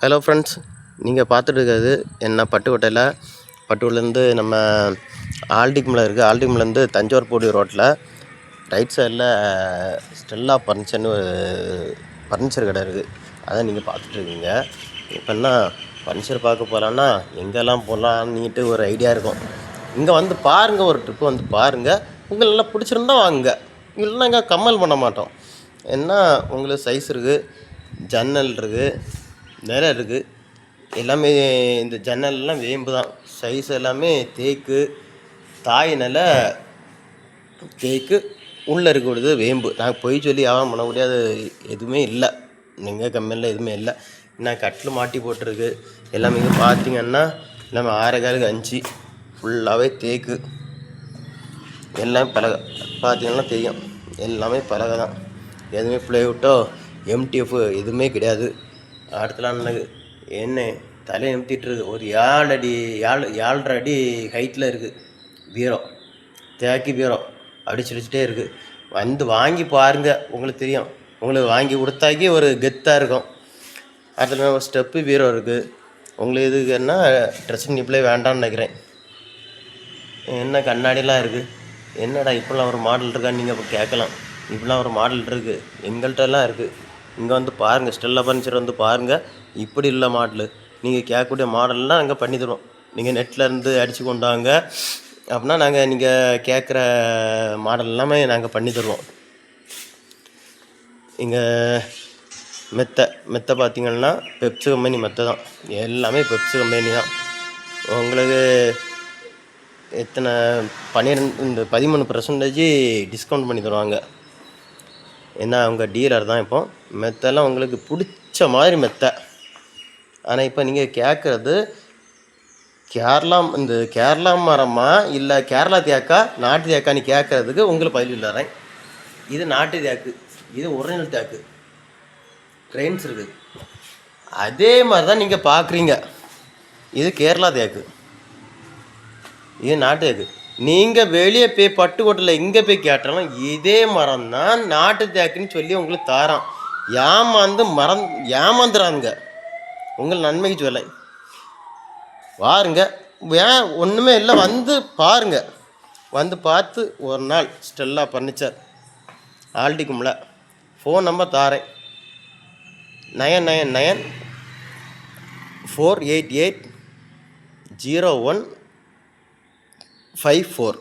Hello friends, நீங்கள் பார்த்துட்டு இருக்கிறது என்ன பட்டுக்கோட்டையிலேருந்து நம்ம ஆல்டிக்மலை இருக்குது. ஆல்டிக்மலேருந்து தஞ்சாவூர் போடி ரோட்டில் ரைட் சைடில் ஸ்டெல்லா ஃபர்னிச்சர்னு ஒரு ஃபர்னிச்சர் கடை இருக்குது. அதை நீங்கள் பார்த்துட்ருக்கீங்க. இப்போ என்ன ஃபர்னிச்சர் பார்க்க போகலான்னா எங்கெல்லாம் போகலான்னுட்டு ஒரு ஐடியா இருக்கும். இங்கே வந்து பாருங்கள், ஒரு ட்ரிப்பு வந்து பாருங்கள். உங்களுக்கு நல்லா பிடிச்சிருந்தா வாங்குங்க, இல்லைன்னா இங்கே கம்மல் பண்ண மாட்டோம். என்ன உங்களுக்கு சைஸ் இருக்குது, ஜன்னல் இருக்குது, நிறைய இருக்குது. எல்லாமே இந்த ஜன்னல்லாம் வேம்பு தான். சைஸ் எல்லாமே தேக்கு, தாய் நில தேக்கு, உள்ளே இருக்கக்கூடியது வேம்பு. நாங்கள் பொய் சொல்லி வியாபாரம் பண்ண முடியாது, எதுவுமே இல்லை. எங்கள் கம்பெனியில் எதுவுமே இல்லை. என்ன கட்டில் மாட்டி போட்டிருக்கு. எல்லாமே இங்கே பார்த்தீங்கன்னா எல்லாமே 6 5 ஃபுல்லாகவே தேக்கு. எல்லாமே பலகை பார்த்தீங்கன்னா தெரியும். எல்லாமே பலகை தான், எதுவுமே ப்ளைவுட்டோ எம்டிஎஃப் எதுவுமே கிடையாது. அடுத்தலாம் என்ன தலையை நிமித்திட்டுருக்கு. ஒரு 7.5 அடி ஹைட்டில் இருக்குது பீரோ, தேக்கி பீரோ அடிச்சுட்டே இருக்குது. வந்து வாங்கி பாருங்கள், உங்களுக்கு தெரியும். உங்களுக்கு வாங்கி கொடுத்தாக்கி ஒரு கெத்தாக இருக்கும். அதில் ஒரு ஸ்டெப்பு பீரோ இருக்குது. உங்களுக்கு இதுக்குன்னா ட்ரெஸ்ஸிங் டேபிளே வேண்டாம்னு நினைக்கிறேன். என்ன கண்ணாடிலாம் இருக்குது. என்னடா இப்படிலாம் ஒரு மாடல் இருக்கான்னு நீங்கள் இப்போ கேட்கலாம். இப்படிலாம் ஒரு மாடல் இருக்குது, எங்கள்கிட்டலாம் இருக்குது. இங்கே வந்து பாருங்கள், ஸ்டெல்லா ஃபர்னிச்சர் வந்து பாருங்கள். இப்படி இல்லை மாடலு, நீங்கள் கேட்கக்கூடிய மாடல்லாம் நாங்கள் பண்ணி தருவோம். நீங்கள் நெட்லேருந்து அடித்து கொண்டாங்க அப்படின்னா நீங்கள் கேட்குற மாடல் எல்லாமே நாங்கள் பண்ணி தருவோம். இங்கே மெத்தை பார்த்திங்கன்னா பெப்சி கம்பெனி மெத்தை தான். எல்லாமே பெப்சி கம்பெனி தான். உங்களுக்கு எத்தனை 13% டிஸ்கவுண்ட் பண்ணி தருவாங்க. ஏன்னா அவங்க டீலர் தான். இப்போ மெத்தெல்லாம் உங்களுக்கு பிடிச்ச மாதிரி மெத்தை. ஆனால் இப்போ நீங்கள் கேட்குறது கேரளா மரமா இல்லை கேரளா தேக்கா நாட்டு தேக்கான்னு கேட்குறதுக்கு உங்களுக்கு பதில் தரேன். இது நாட்டு தேக்கு, இது ஒரிஜினல் தேக்கு, ட்ரெயின்ஸ் இருக்குது. அதே மாதிரி தான் நீங்கள் பார்க்குறீங்க. இது கேரளா தேக்கு, இது நாட்டு தேக்கு. நீங்கள் வெளியே போய் பட்டுக்கோட்டையில் இங்கே போய் கேட்டாலும் இதே மரம் தான் நாட்டு தேக்குன்னு சொல்லி உங்களுக்கு தாரான். ஏமாந்துறாங்க. உங்கள் நன்மைக்கு சொல்ல பாருங்க, ஒன்றுமே இல்லை. வந்து பாருங்கள், வந்து பார்த்து ஒரு நாள் ஸ்டெல்லா ஃபர்னிச்சர் ஆல்டிக்கும்ல ஃபோன் நம்பர் தாரேன். 999 488 0154.